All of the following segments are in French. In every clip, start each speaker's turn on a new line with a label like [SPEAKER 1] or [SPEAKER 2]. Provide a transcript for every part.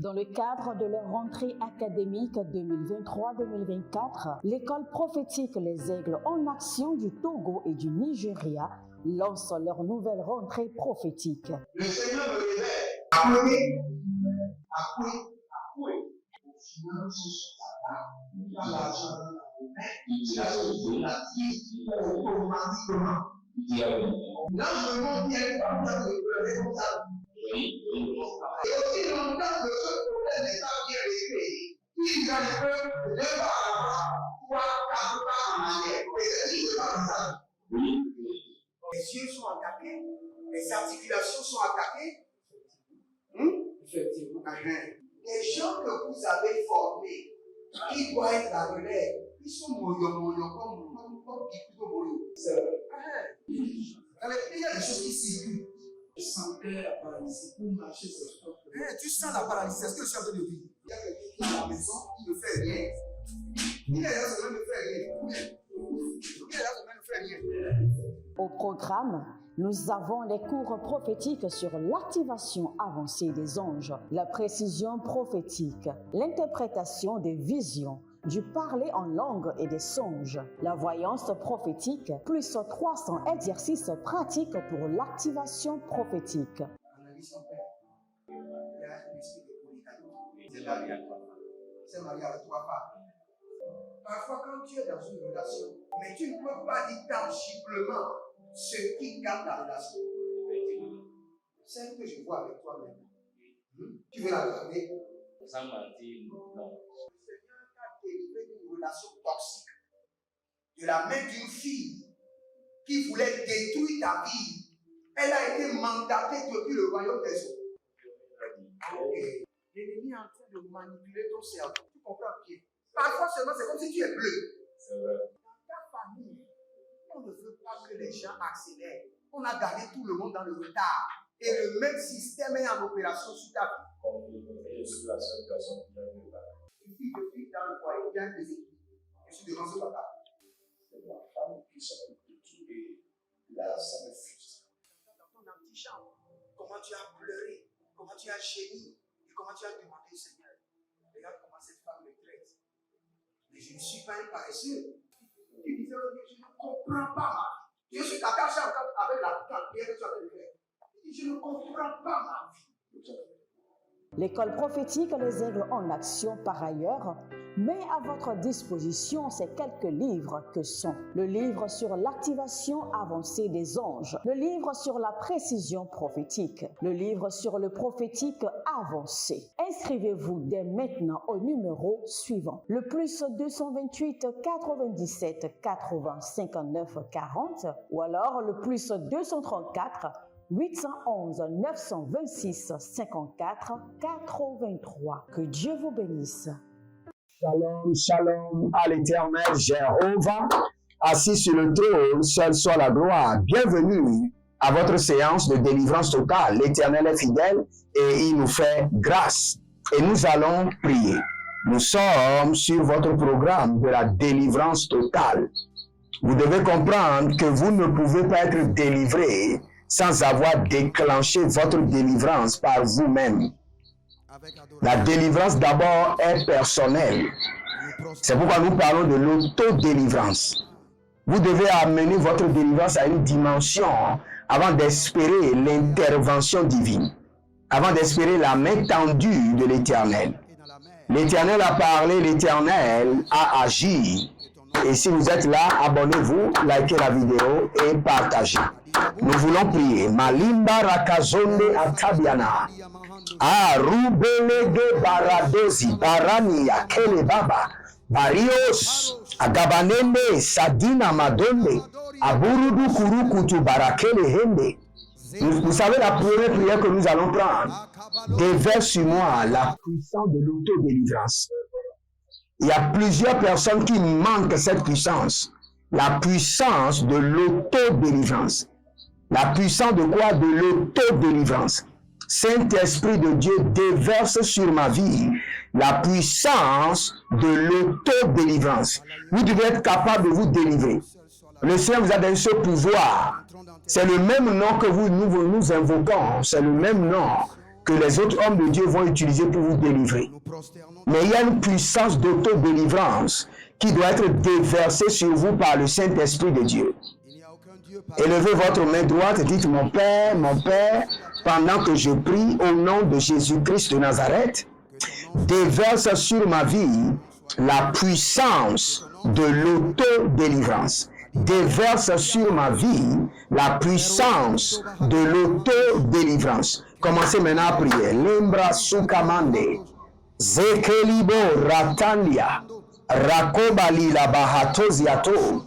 [SPEAKER 1] Dans le cadre de leur rentrée académique 2023-2024, l'école prophétique Les Aigles en Action du Togo et du Nigeria lance leur nouvelle rentrée prophétique.
[SPEAKER 2] Le Seigneur me révèle. Appuyez. Au final, il a l'argent dans la automatiquement. Là, je monte bien comme ça. Et aussi longtemps que ce problème n'est pas bien réglé, il y a un peu de pas à pouvoir quatre pas en arrière. Et c'est ce qui se passe. Les yeux sont attaqués, les articulations sont attaquées. Effectivement. Les gens que vous avez formés, qui doivent être la relève, ils sont moyo comme plutôt moyo. C'est vrai. Il y a des choses qui circulent. Je sentais la paralysie pour marcher sur ce corps. Tu sens la paralysie, c'est ce que je suis en train de dire. Il y a quelqu'un qui est à la maison, il ne fait rien. Il est là, ça ne fait rien. Il est là, ça ne fait rien.
[SPEAKER 1] Au programme, nous avons les cours prophétiques sur l'activation avancée des anges, la précision prophétique, l'interprétation des visions, du parler en langue et des songes, la voyance prophétique, plus 300 exercices pratiques pour l'activation prophétique.
[SPEAKER 2] Analyse ton père. Il y a un esprit de polygamy. C'est marié à 3 femmes. Parfois, quand tu es dans une relation, mais tu ne peux pas dire tangiblement ce qui garde la relation. Celle que je vois avec toi-même. Tu veux la garder?
[SPEAKER 3] Sans mentir, non.
[SPEAKER 2] Délivré d'une relation toxique, de la main d'une fille qui voulait détruire ta vie. Elle a été mandatée depuis le royaume des eaux. L'ennemi est en train de manipuler ton cerveau. Tu comprends bien? Parfois seulement, c'est comme si tu es bleu. Dans ta famille, on ne veut pas que les gens accélèrent. On a gardé tout le monde dans le retard. Et le même système est en opération sur ta vie. Une fille de fille dans le foyer, bien déséquilibrée. Je suis devant ce papa.
[SPEAKER 4] C'est ma femme qui s'occupe de tout et là, ça me frustre.
[SPEAKER 2] Dans ton antichambre, comment tu as pleuré, comment tu as gémi et comment tu as demandé au Seigneur. Regarde comment cette femme me traite. Mais je ne suis pas un paresseux. Tu disais, je ne comprends pas ma vie. Je suis attaché avec la prière que tu as fait de faire. Je ne comprends pas ma vie.
[SPEAKER 1] L'école prophétique Les Aigles en Action, par ailleurs, met à votre disposition ces quelques livres que sont le livre sur l'activation avancée des anges, le livre sur la précision prophétique, le livre sur le prophétique avancé. Inscrivez-vous dès maintenant au numéro suivant, le plus 228 97 80 59 40 ou alors le plus 234 811 926 54 83. Que Dieu vous bénisse.
[SPEAKER 5] Shalom, shalom à l'Éternel Jéhovah, assis sur le trône, seul soit la gloire. Bienvenue à votre séance de délivrance totale. L'Éternel est fidèle et il nous fait grâce. Et nous allons prier. Nous sommes sur votre programme de la délivrance totale. Vous devez comprendre que vous ne pouvez pas être délivré sans avoir déclenché votre délivrance par vous-même. La délivrance d'abord est personnelle. C'est pourquoi nous parlons de l'autodélivrance. Vous devez amener votre délivrance à une dimension avant d'espérer l'intervention divine, avant d'espérer la main tendue de l'Éternel. L'Éternel a parlé, l'Éternel a agi. Et si vous êtes là, abonnez-vous, likez la vidéo et partagez. Nous voulons prier. Malimba rakazonde atabiana. Arubelege baradozi barania kele baba. Barios agabanende sadina madonde. Aburudu kurukutu barakele hende. Vous savez la première prière que nous allons prendre. Déverse sur moi la puissance de l'autodélivrance. Il y a plusieurs personnes qui manquent cette puissance. La puissance de l'autodélivrance. La puissance de quoi? De l'autodélivrance. Saint-Esprit de Dieu déverse sur ma vie la puissance de l'autodélivrance. Vous devez être capable de vous délivrer. Le Seigneur vous a donné ce pouvoir. C'est le même nom que nous invoquons. C'est le même nom que les autres hommes de Dieu vont utiliser pour vous délivrer. Mais il y a une puissance d'auto-délivrance qui doit être déversée sur vous par le Saint-Esprit de Dieu. Élevez votre main droite et dites, mon Père, pendant que je prie au nom de Jésus-Christ de Nazareth, déverse sur ma vie la puissance de l'auto-délivrance. Déverse sur ma vie la puissance de l'auto-délivrance. Commencez maintenant à prier. Lembra sukamande, zekelibo ratandia, rakoba lila bahatoziato,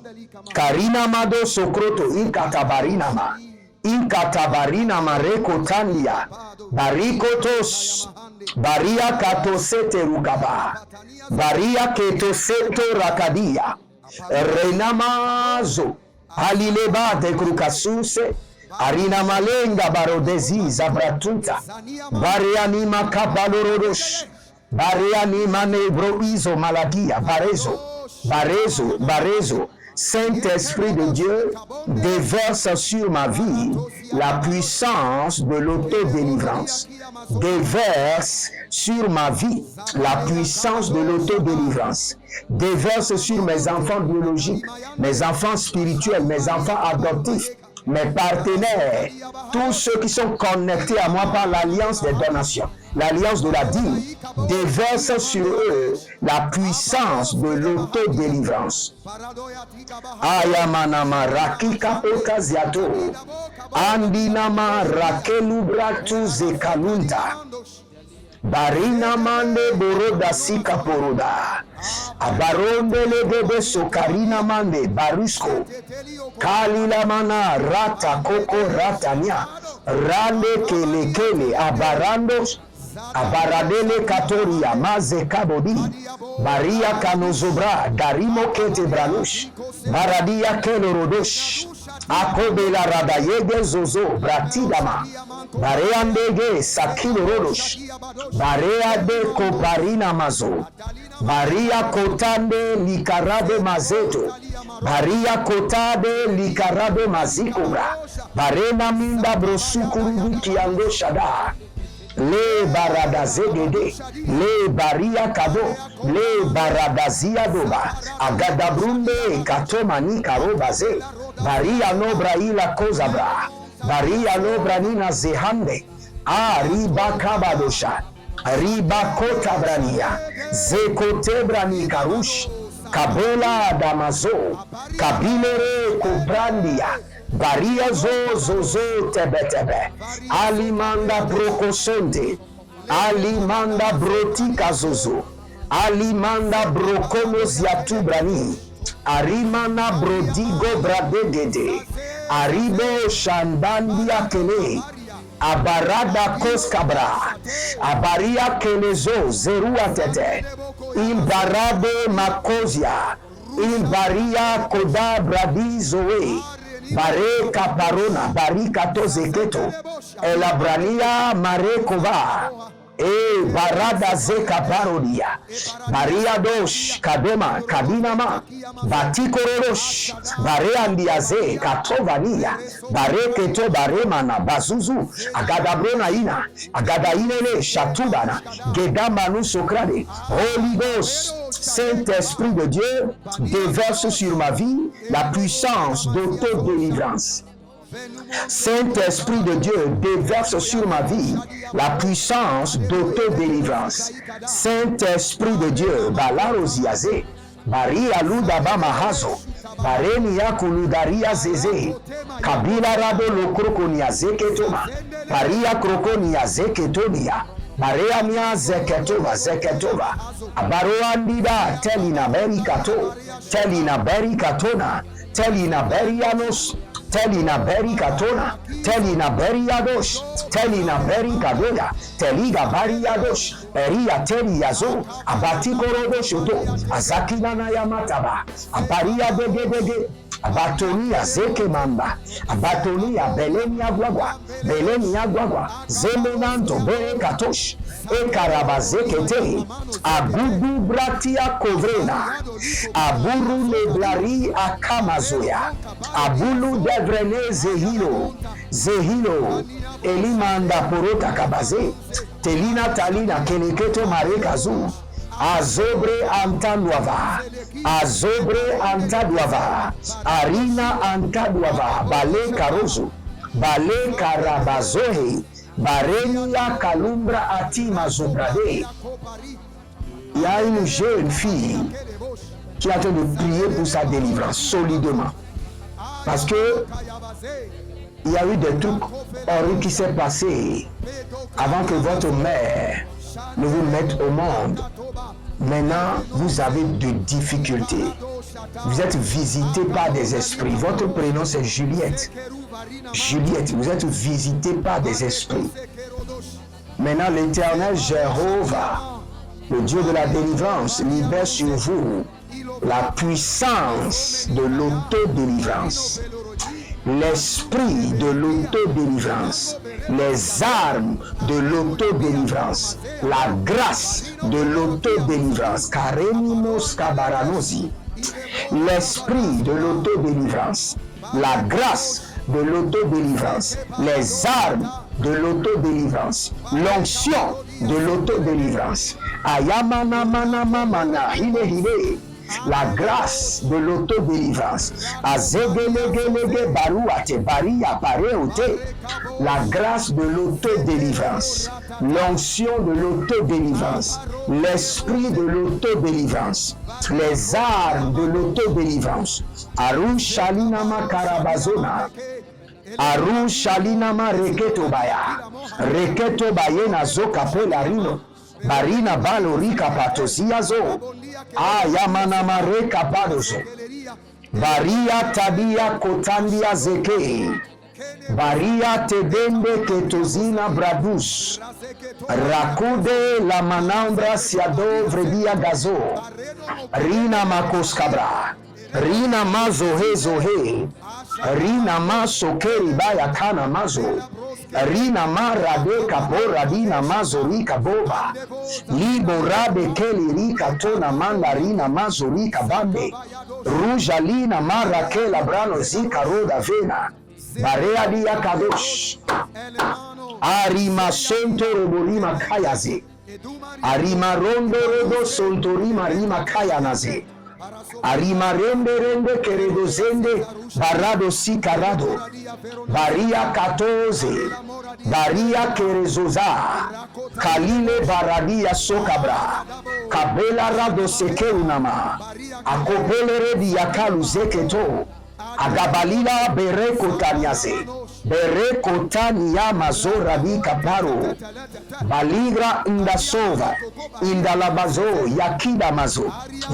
[SPEAKER 5] karina mado sokroto inkatabarina marekotandia, barikotos, baria katosete rukaba, baria ketoseto rakadia, renamazo, alileba de krukasuse, arina malenga barodezi zabratuta, barianima kabalorodosh, barianima nebroizo maladia, barezo. Saint-Esprit de Dieu, déverse sur ma vie la puissance de l'auto-délivrance. Déverse sur ma vie la puissance de l'auto-délivrance. Déverse sur mes enfants biologiques, mes enfants spirituels, mes enfants adoptifs, mes partenaires, tous ceux qui sont connectés à moi par l'alliance des donations, l'alliance de la dîme, déverse sur eux la puissance de l'auto-délivrance. Ayamanama rakika okaziato, andinama rakelubratu zekalunta, barina mande boroda sika poroda, abaronde legebe sokarina mande barusko, kalila mana rata koko ratania, rande kele abarandos, abaradele katoria maze kabodi, baria kanozobra darimo kete branush, baradia kelorodosh, akobela radayege zozo bratidama, bareandege sakilorodosh, bareade koparina mazo, baria kotande likarade mazeto, baria kotade likarade mazikobra, barena minda brosukuru kiango shada, le baradazegede, le baria kado, le baradazia doba, agadabrunde katomani karobaze, baria nobra ila kozabra, baria nobra nina zehande, riba kabadosha, riba kota brania, zekote brani karush, kabola damazo, kabilere kubrandia, baria zozo tebetebe, alimanda brokosonte, alimanda brotika zozo, alimanda brokonos yatubrani, arimana brodigo bradegede, aribo shandandia kele, abarada koskabra, abaria kelezo zerua tete, imbarade makozia, imbaria koda bradizoe, bare kaparona, barika tozeketo, elabrania mare kova, barada zeka parodia, baria dosh, kadoma, kadinama, batikorosh, bare andiaze, katovania, bare keto baremana, bazuzu, agadabrona ina, agadainele, shatubana, gedamanu sokrade, Holy Ghost, Saint-Esprit de Dieu, déverse sur ma vie la puissance d'auto-délivrance. Saint-Esprit de Dieu, déverse sur ma vie la puissance d'auto-délivrance. Saint-Esprit de Dieu, balaroziaze, baria ludaba mahazo, barenia kuludaria zeze, kabila rado lokrokonia zeketoma, baria krokonia zeketonia, barea mia zeketova, abaroandida telina berikato, telina berikatona, telina berianos, telina berikatona, telina beriados, telina berikadoya, teliga bariados, eria teliazo, abatikorodo shoto, azakina na yamataba, abaria degedege, Abatoni ya zeke mamba. Abatoni ya beleni ya guagua. Beleni ya guagua. Zemenanto bere katosh. Ekarabazekete. Agudu bratia kovrena. Aburu leblari akamazoya. Abulu devrene zehilo. Zehilo. Elimanda porota kabaze. Telina talina keleketo marekazu. Azobre antaduava, azobre antaduava, arina antaduava, bale carozo, bale carabazohe, barenia calumbra atima zobrade. Il y a une jeune fille qui est en train de prier pour sa délivrance solidement. Parce que il y a eu des trucs horribles qui s'est passé avant que votre mère ne vous mette au monde. Maintenant, vous avez de difficultés. Vous êtes visité par des esprits. Votre prénom, c'est Juliette. Juliette, vous êtes visité par des esprits. Maintenant, l'Éternel Jéhovah, le Dieu de la délivrance, libère sur vous la puissance de l'autodélivrance. L'esprit de l'autodélivrance, les armes de l'autodélivrance, la grâce de l'autodélivrance, Karenimos Kabaranosi, l'esprit de l'autodélivrance, la grâce de l'autodélivrance, les armes de l'autodélivrance, l'onction de l'autodélivrance, Ayamana mana mana hile hile. La grâce de l'autodélivrance. La grâce de l'autodélivrance. L'onction de l'autodélivrance. L'esprit de l'autodélivrance. Les armes de l'autodélivrance. Aru Shalinama Karabazona. Aru Shalinama Reketo Baya. Reketo Bayena Zokape Larino. Barina Balorika Patosiazo. Ayamanama Reka Padoso. Baria Tabia Kotandia Zeke. Baria Tebende Ketozina Bradus. Rakude La Manambra Siado Vredia Gazo. Rina Makoskabra. Rina Mazohe Zohe. Rina Masokeri Baya Kana Mazo. Rina Marade Kapora Dina Mazorika Boba. Libo Rabe Keli Rika Tona Manda Rina Mazorika Bambe. Rujalina Mara Kela Brano Zika Roda Vena. Barea Dia Kadosh. Arima Sonto Roborima Kayaze. Arima Rondo Rodo Sontorima Rima Kayanaze. Arima rende keredo zende barado si carado. Baria 14. Baria kerezoza. Kalile baradia sokabra. Kabela rado sekerunama. Akopele redi yakalu zeketo. Agabalila bereko tanyase. Bereko tanya mazora di kaparo. Baligra indasova. Indalabazo yakida mazo.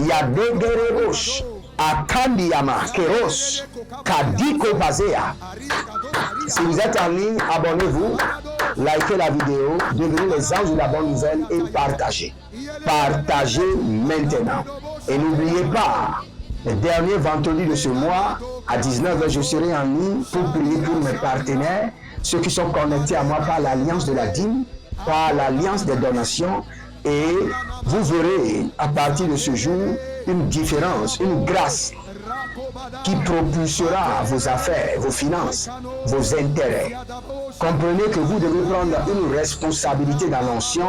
[SPEAKER 5] Yadegerebosh. Akandiyama keros. Kadiko bazea. Si vous êtes en ligne, abonnez-vous. Likez la vidéo. Devenez les anges de la bonne nouvelle et partagez. Partagez maintenant. Et n'oubliez pas, le dernier vendredi de ce mois, à 19h, je serai en ligne pour prier pour mes partenaires, ceux qui sont connectés à moi par l'alliance de la dîme, par l'alliance des donations. Et vous verrez à partir de ce jour une différence, une grâce qui propulsera vos affaires, vos finances, vos intérêts. Comprenez que vous devez prendre une responsabilité dans l'onction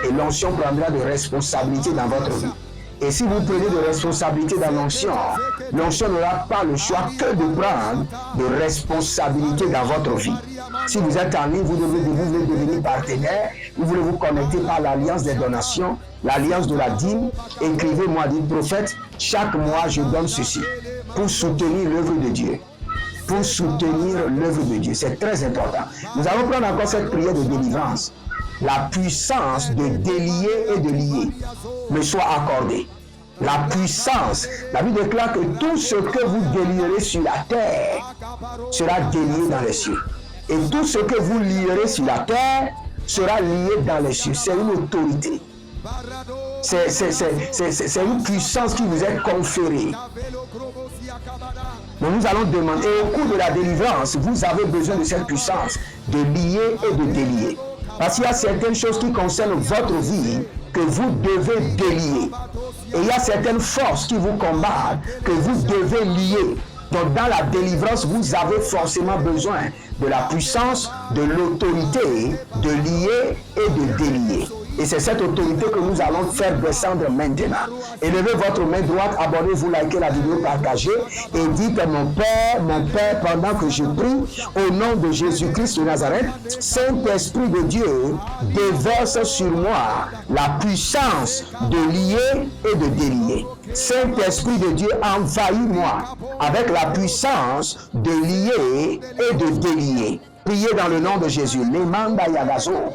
[SPEAKER 5] et l'onction prendra de responsabilité dans votre vie. Et si vous prenez de responsabilité dans l'onction, l'onction n'aura pas le choix que de prendre de responsabilité dans votre vie. Si vous êtes en ligne, vous devez devenir partenaire, vous voulez vous connecter par l'alliance des donations, l'alliance de la dîme. Écrivez-moi, dit prophète, chaque mois je donne ceci pour soutenir l'œuvre de Dieu. Pour soutenir l'œuvre de Dieu. C'est très important. Nous allons prendre encore cette prière de délivrance. La puissance de délier et de lier me soit accordée. La puissance, la Bible déclare que tout ce que vous délierez sur la terre sera délié dans les cieux. Et tout ce que vous lierez sur la terre sera lié dans les cieux. C'est une autorité. C'est une puissance qui vous est conférée. Mais nous allons demander, et au cours de la délivrance, vous avez besoin de cette puissance de lier et de délier. Parce qu'il y a certaines choses qui concernent votre vie que vous devez délier. Et il y a certaines forces qui vous combattent que vous devez lier. Donc dans la délivrance, vous avez forcément besoin de la puissance, de l'autorité, de lier et de délier. Et c'est cette autorité que nous allons faire descendre maintenant. Élevez votre main droite, abonnez-vous, likez la vidéo, partagez et dites mon Père, pendant que je prie, au nom de Jésus-Christ de Nazareth, Saint-Esprit de Dieu, déverse sur moi la puissance de lier et de délier. Saint-Esprit de Dieu, envahis-moi avec la puissance de lier et de délier. Priez dans le nom de Jésus. Lemanda yagazo.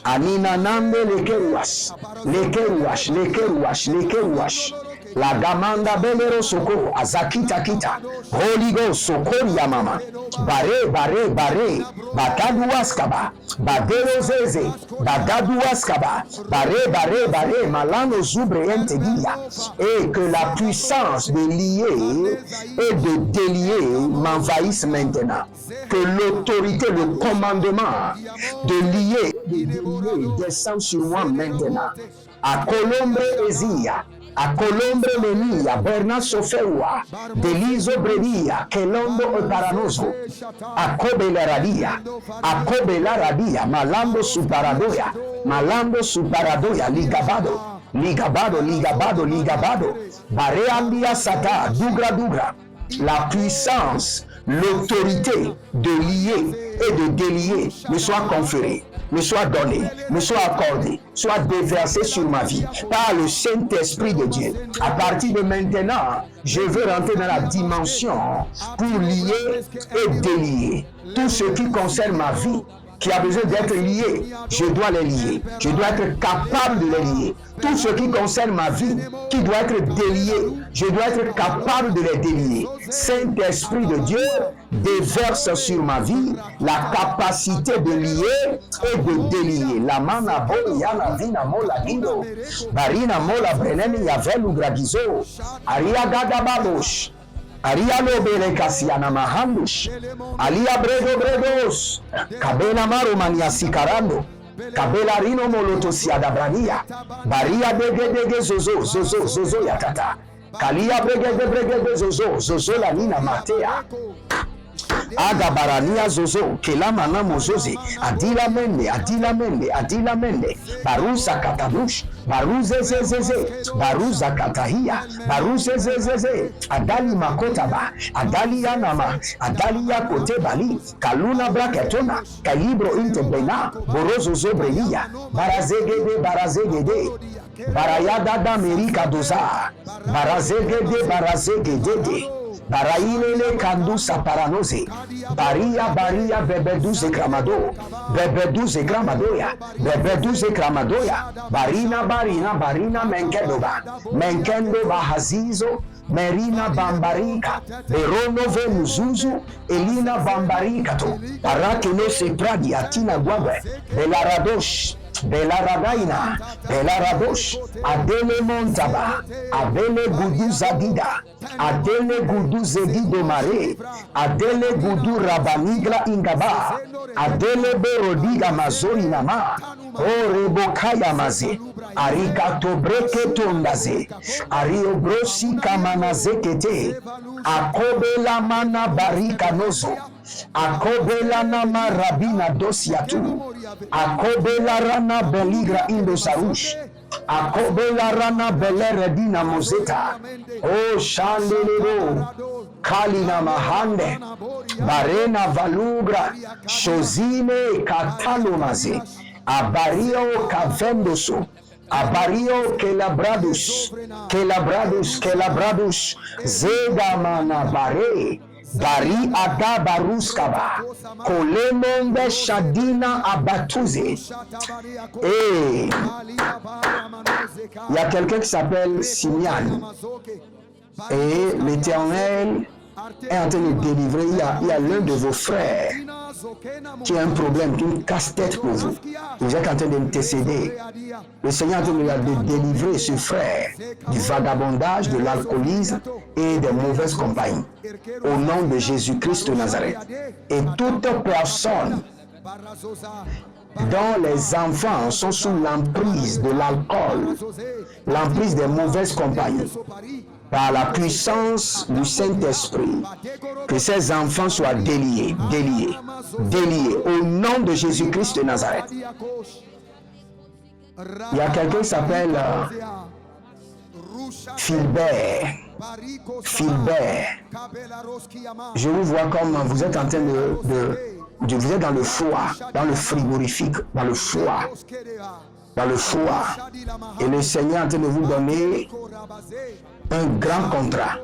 [SPEAKER 5] Anina nande lekeruash. La gamanda belero soko azakita kita. Holy Ghost sokori ya mama. Bare. Batadu waskaba. Badero zeze. Badadu waskaba. Bare. Malano zubre entegia. Et que la puissance de lier et de délier m'envahisse maintenant. Que l'autorité, le commandement de lier et de délier descend sur moi maintenant. A Colombre Ezia. A Colombre Menia, Berna Sofeua, Delizo Brevia, Kelondo Paranoso, a Kobe la Radia, Malando Suparadoya, Ligabado, Bareandia Sata, Dugra, la puissance, l'autorité de lier et de délier me soit conférée, me soit donnée, me soit accordée, soit déversée sur ma vie par le Saint-Esprit de Dieu. À partir de maintenant, je veux rentrer dans la dimension pour lier et délier tout ce qui concerne ma vie, qui a besoin d'être lié, je dois les lier. Je dois être capable de les lier. Tout ce qui concerne ma vie, qui doit être délié, je dois être capable de les délier. Saint-Esprit de Dieu, déverse sur ma vie la capacité de lier et de délier. La mana bo yana vina mola dindo, barina mola brenemi yavelu gragizo, aria gadabadosh. Arialo bele kasiana mahandush, alia bregos, kabela maro mania sikarando, kabela rino moloto siada brania, baria dege zozo yatata, kalia brege zozo la nina matea. Aga barania zozo, kelamana mozoze, adila mende, barusa katabush, baruze zezeze, baruza katahia, baruze zezeze, adali makotaba, adali yanama, adali yakote bali, kaluna braketona, kalibro inte bena, borozo zobrelia, barazegede, barayada da merika doza, barazegede, Barailele kandusa paranose, baria bebeduze kramadoya, barina menkendo bahazizo, merina bambarika, berono venuzuzu, elina bambarikato, parakino se pradi atina guabe, Belaradosh, Adele Montaba, Adele Gudu Zadida, Adele Gudu Zedido Mare, Adele Gudu Rabanigla Ingaba, Adele Berodiga Mazori Nama, O Rebokaya Maze, Arikato Breke Tondaze, Ariobrosi Kamanazekete, Akobela Mana Barika Nozo, Akobela Nama Rabina Dosiatu, Akobela Rana Beligra Indosarush, Akobela Rana Beleredina Mozeta, O Shandelero, Kalina Mahande, Barena Valugra, Shozine Katalomaze, Abario Kavendoso, Abario Kelabradus, Zegamana Bare, Bari Ada Baruskaba, Kolemonde Shadina Abatuze. Et il y a quelqu'un qui s'appelle Simian. Et l'Éternel est en train de délivrer. Il y a l'un de vos frères qui a un problème, qui a une casse-tête pour vous. Vous êtes en train d'intercéder. Le Seigneur est en train de délivrer ce frère du vagabondage, de l'alcoolisme et des mauvaises compagnies. Au nom de Jésus-Christ de Nazareth. Et toute personne dont les enfants sont sous l'emprise de l'alcool, l'emprise des mauvaises compagnies, par la puissance du Saint-Esprit, que ces enfants soient déliés, au nom de Jésus-Christ de Nazareth. Il y a quelqu'un qui s'appelle Philbert. Je vous vois comme vous êtes en train vous êtes dans le foie, dans le frigorifique, dans le foie. Et le Seigneur est en train de vous donner un grand contrat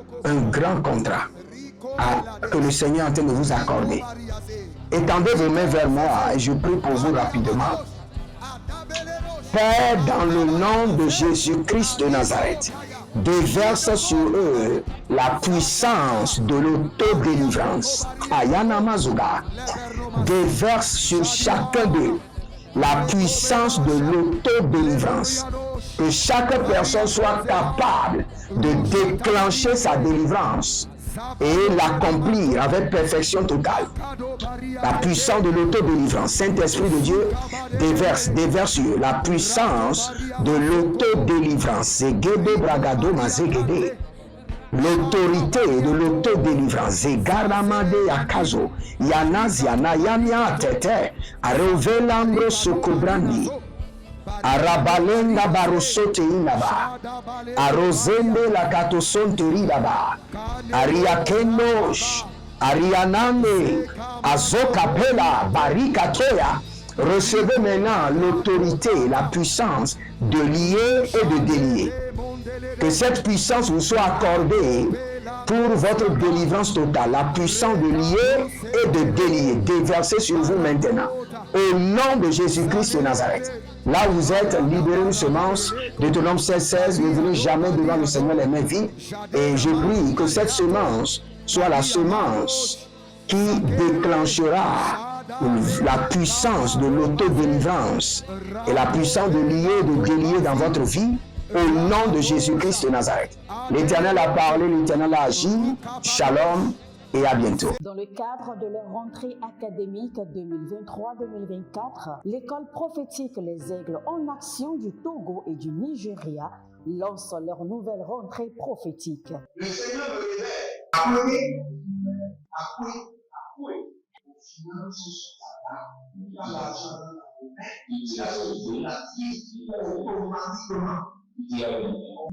[SPEAKER 5] que le Seigneur est en train de vous accorder. Étendez vos mains vers moi et je prie pour vous rapidement. Père, dans le nom de Jésus-Christ de Nazareth, déverse sur eux la puissance de l'autodélivrance. Ayana Mazuga, déverse sur chacun d'eux la puissance de l'autodélivrance. Que chaque personne soit capable de déclencher sa délivrance et l'accomplir avec perfection totale. La puissance de l'autodélivrance. Saint-Esprit de Dieu, déverse sur la puissance de l'autodélivrance. L'autorité de l'autodélivrance. Zegaramade Akazo, Yanaziana Yamia Tete, Arovelambro Sokobrandi. Arabalenga barosote inaba, arozende la katosonte ridaba, ariakenosh, arianande, azokapela, barikatoya. Recevez maintenant l'autorité, la puissance de lier et de délier. Que cette puissance vous soit accordée pour votre délivrance totale. La puissance de lier et de délier, déversée sur vous maintenant. Au nom de Jésus-Christ de Nazareth. Là où vous êtes, libérez une semence. Deutéronome 16:16, ne venez jamais devant le Seigneur les mains vides. Et je prie que cette semence soit la semence qui déclenchera la puissance de l'autodélivrance et la puissance de lier et de délier dans votre vie. Au nom de Jésus-Christ de Nazareth. L'Éternel a parlé, l'Éternel a agi. Shalom et à bientôt.
[SPEAKER 1] Dans le cadre de leur rentrée académique 2023-2024, l'école prophétique Les Aigles en Action du Togo et du Nigeria lance leur nouvelle rentrée prophétique.
[SPEAKER 2] Le Seigneur me révèle.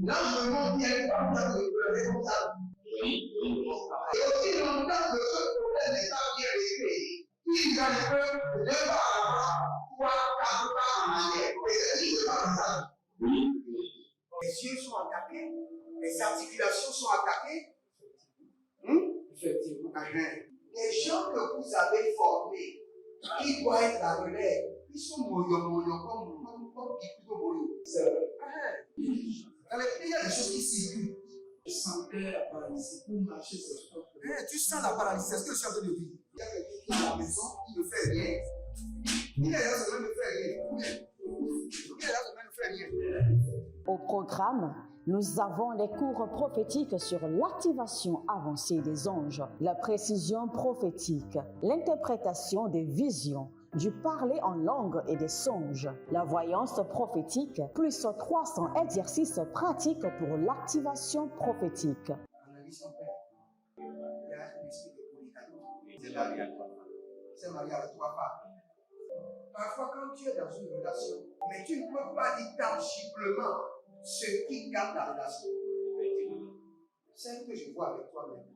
[SPEAKER 2] L'enseignement vient comme ça. Et aussi longtemps que ce problème n'est pas bien réglé, il y a un peu de pas avant, 3, 4 pas en arrière. Et c'est juste comme ça. Les yeux sont attaqués, les articulations sont attaquées. Effectivement. Les gens que vous avez formés, qui doivent être la relève, ils sont moyo comme Kikuto Moyo. C'est vrai. Il y a des choses qui circulent. Je sentais la paralysie pour marcher sur ce corps. Tu sens la paralysie, c'est ce que je suis en train de dire. Il y a quelqu'un qui est à la maison, qui ne fait rien. Il est là, ça ne fait rien. Il est là, ça ne fait rien.
[SPEAKER 1] Au programme, nous avons les cours prophétiques sur l'activation avancée des anges, la précision prophétique, l'interprétation des visions, du parler en langue et des songes, la voyance prophétique, plus 300 exercices pratiques pour l'activation prophétique.
[SPEAKER 2] Analyse ton père. Il y a un esprit de polygamy. C'est marié avec 3 femmes. Parfois, quand tu es dans une relation, mais tu ne peux pas dire tangiblement ce qui garde la relation. Celle que je vois avec toi maintenant.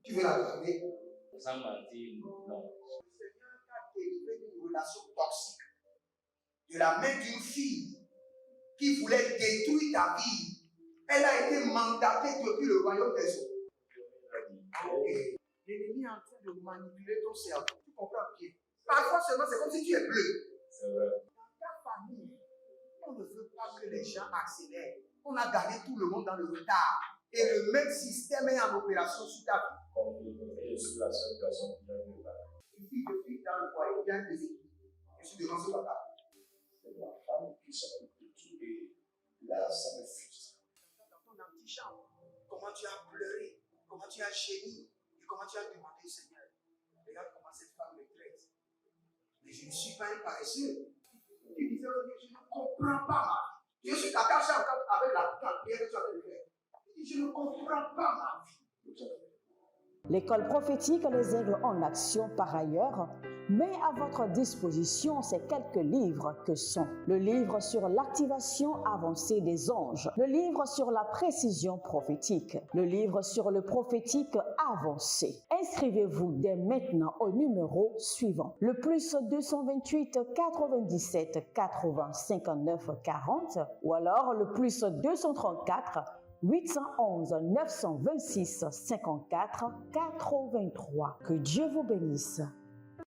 [SPEAKER 2] Tu veux la garder?
[SPEAKER 3] Sans mentir, non.
[SPEAKER 2] Délivré d'une relation toxique de la main d'une fille qui voulait détruire ta vie. Elle a été mandatée depuis le royaume des eaux. L'ennemi est en train de manipuler ton cerveau. Tu comprends bien? Parfois seulement, c'est comme si tu es bleu. Dans ta famille, on ne veut pas que les gens accélèrent. On a gardé tout le monde dans le retard. Et le même système est en opération sur ta vie.
[SPEAKER 3] conflit. Et je suis la seule personne qui a eu ça.
[SPEAKER 2] Une fille de fille dans le foyer bien déséquilibrée. Je suis devant ce papa.
[SPEAKER 4] C'est ma femme qui s'occupe de tout et là, ça me frustre.
[SPEAKER 2] Dans ton antichambre, comment tu as pleuré, comment tu as gémi et comment tu as demandé au Seigneur. Regarde comment cette femme me traite. Mais je ne suis pas un paresseux. Tu disais que je ne comprends pas ma vie. Je suis attaché encore avec la prière que tu as fait de faire. Je ne comprends pas ma vie.
[SPEAKER 1] L'école prophétique Les Aigles en Action, par ailleurs, met à votre disposition ces quelques livres que sont le livre sur l'activation avancée des anges, le livre sur la précision prophétique, le livre sur le prophétique avancé. Inscrivez-vous dès maintenant au numéro suivant, le +228 97 80 59 40 ou alors le +234 811 926 54 83. Que Dieu vous bénisse.